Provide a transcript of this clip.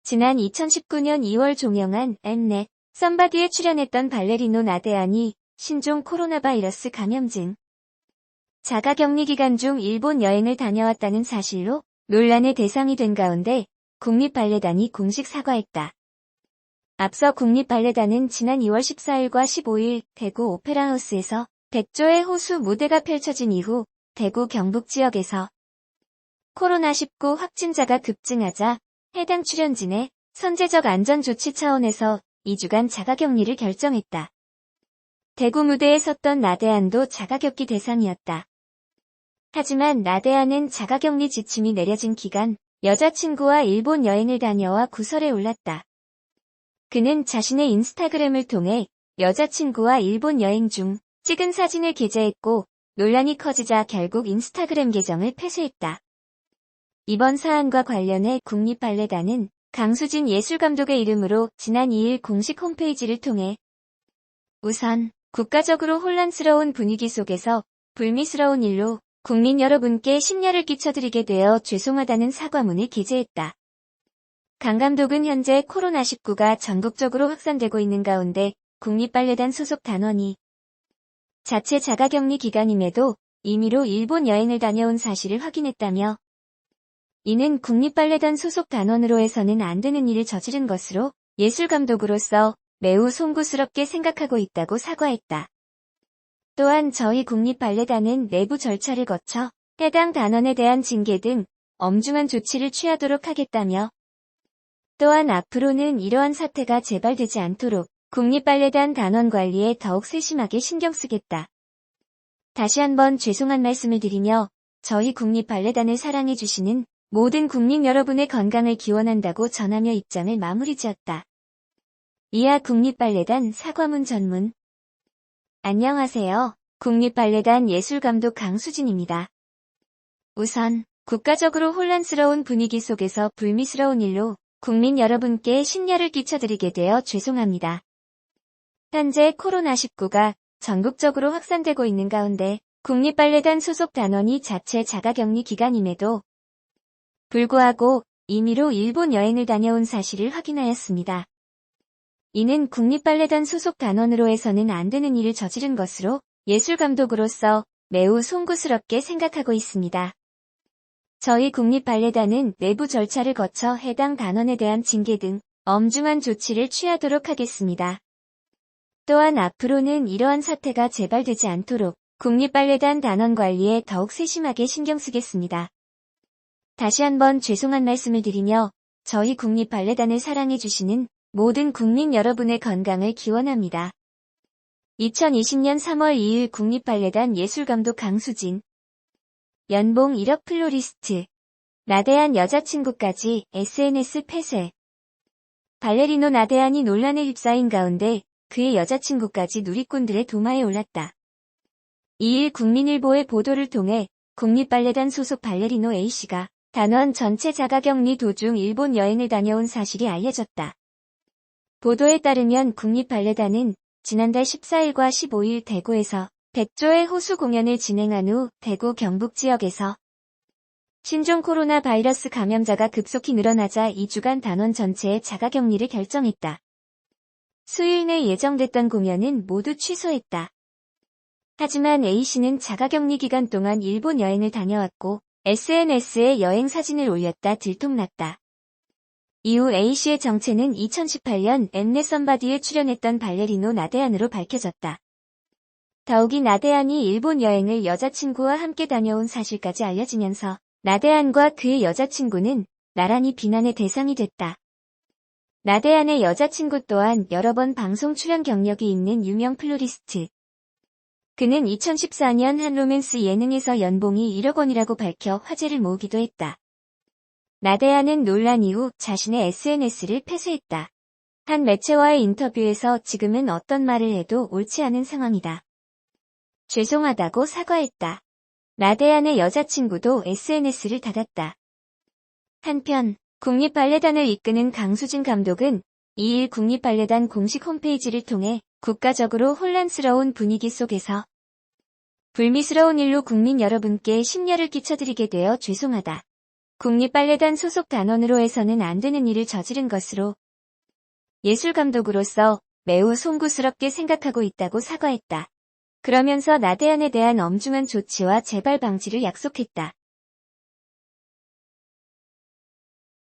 지난 2019년 2월 종영한 엠넷 썸바디에 출연했던 발레리노 나대안이 신종 코로나 바이러스 감염증 자가격리 기간 중 일본 여행을 다녀왔다는 사실로 논란의 대상이 된 가운데 국립발레단이 공식 사과했다. 앞서 국립발레단은 지난 2월 14일과 15일 대구 오페라하우스에서 백조의 호수 무대가 펼쳐진 이후 대구 경북 지역에서 코로나19 확진자가 급증하자 해당 출연진의 선제적 안전조치 차원에서 2주간 자가격리를 결정했다. 대구 무대에 섰던 나대안도 자가격리 대상이었다. 하지만 나대안은 자가격리 지침이 내려진 기간 여자친구와 일본 여행을 다녀와 구설에 올랐다. 그는 자신의 인스타그램을 통해 여자친구와 일본 여행 중 찍은 사진을 게재했고 논란이 커지자 결국 인스타그램 계정을 폐쇄했다. 이번 사안과 관련해 국립발레단은 강수진 예술감독의 이름으로 지난 2일 공식 홈페이지를 통해 우선 국가적으로 혼란스러운 분위기 속에서 불미스러운 일로 국민 여러분께 심려를 끼쳐드리게 되어 죄송하다는 사과문을 게재했다. 강 감독은 현재 코로나19가 전국적으로 확산되고 있는 가운데 국립발레단 소속 단원이 자체 자가격리 기간임에도 임의로 일본 여행을 다녀온 사실을 확인했다며 이는 국립발레단 소속 단원으로 해서는 안 되는 일을 저지른 것으로 예술감독으로서 매우 송구스럽게 생각하고 있다고 사과했다. 또한 저희 국립발레단은 내부 절차를 거쳐 해당 단원에 대한 징계 등 엄중한 조치를 취하도록 하겠다며 또한 앞으로는 이러한 사태가 재발되지 않도록 국립발레단 단원 관리에 더욱 세심하게 신경 쓰겠다. 다시 한번 죄송한 말씀을 드리며 저희 국립발레단을 사랑해주시는 모든 국민 여러분의 건강을 기원한다고 전하며 입장을 마무리 지었다. 이하 국립발레단 사과문 전문. 안녕하세요. 국립발레단 예술감독 강수진입니다. 우선 국가적으로 혼란스러운 분위기 속에서 불미스러운 일로 국민 여러분께 심려를 끼쳐드리게 되어 죄송합니다. 현재 코로나19가 전국적으로 확산되고 있는 가운데 국립발레단 소속 단원이 자체 자가격리 기간임에도 불구하고 임의로 일본 여행을 다녀온 사실을 확인하였습니다. 이는 국립발레단 소속 단원으로 해서는 안 되는 일을 저지른 것으로 예술감독으로서 매우 송구스럽게 생각하고 있습니다. 저희 국립발레단은 내부 절차를 거쳐 해당 단원에 대한 징계 등 엄중한 조치를 취하도록 하겠습니다. 또한 앞으로는 이러한 사태가 재발되지 않도록 국립발레단 단원 관리에 더욱 세심하게 신경 쓰겠습니다. 다시 한번 죄송한 말씀을 드리며 저희 국립발레단을 사랑해주시는 모든 국민 여러분의 건강을 기원합니다. 2020년 3월 2일 국립발레단 예술감독 강수진. 연봉 1억 플로리스트. 나대안 여자친구까지 SNS 폐쇄. 발레리노 나대안이 논란에 휩싸인 가운데 그의 여자친구까지 누리꾼들의 도마에 올랐다. 2일 국민일보의 보도를 통해 국립발레단 소속 발레리노 A씨가 단원 전체 자가격리 도중 일본 여행을 다녀온 사실이 알려졌다. 보도에 따르면 국립발레단은 지난달 14일과 15일 대구에서 백조의 호수 공연을 진행한 후 대구 경북 지역에서 신종 코로나 바이러스 감염자가 급속히 늘어나자 2주간 단원 전체의 자가격리를 결정했다. 수요일 내 예정됐던 공연은 모두 취소했다. 하지만 A씨는 자가격리 기간 동안 일본 여행을 다녀왔고 SNS에 여행 사진을 올렸다 들통났다. 이후 A씨의 정체는 2018년 엠넷 썸바디에 출연했던 발레리노 나대안으로 밝혀졌다. 더욱이 나대안이 일본 여행을 여자친구와 함께 다녀온 사실까지 알려지면서 나대안과 그의 여자친구는 나란히 비난의 대상이 됐다. 나대안의 여자친구 또한 여러 번 방송 출연 경력이 있는 유명 플로리스트. 그는 2014년 한 로맨스 예능에서 연봉이 1억 원이라고 밝혀 화제를 모으기도 했다. 나대안은 논란 이후 자신의 SNS를 폐쇄했다. 한 매체와의 인터뷰에서 지금은 어떤 말을 해도 옳지 않은 상황이다. 죄송하다고 사과했다. 나대안의 여자친구도 SNS를 닫았다. 한편 국립발레단을 이끄는 강수진 감독은 2일 국립발레단 공식 홈페이지를 통해 국가적으로 혼란스러운 분위기 속에서 불미스러운 일로 국민 여러분께 심려를 끼쳐드리게 되어 죄송하다. 국립발레단 소속 단원으로 해서는 안 되는 일을 저지른 것으로 예술감독으로서 매우 송구스럽게 생각하고 있다고 사과했다. 그러면서 나대한에 대한 엄중한 조치와 재발 방지를 약속했다.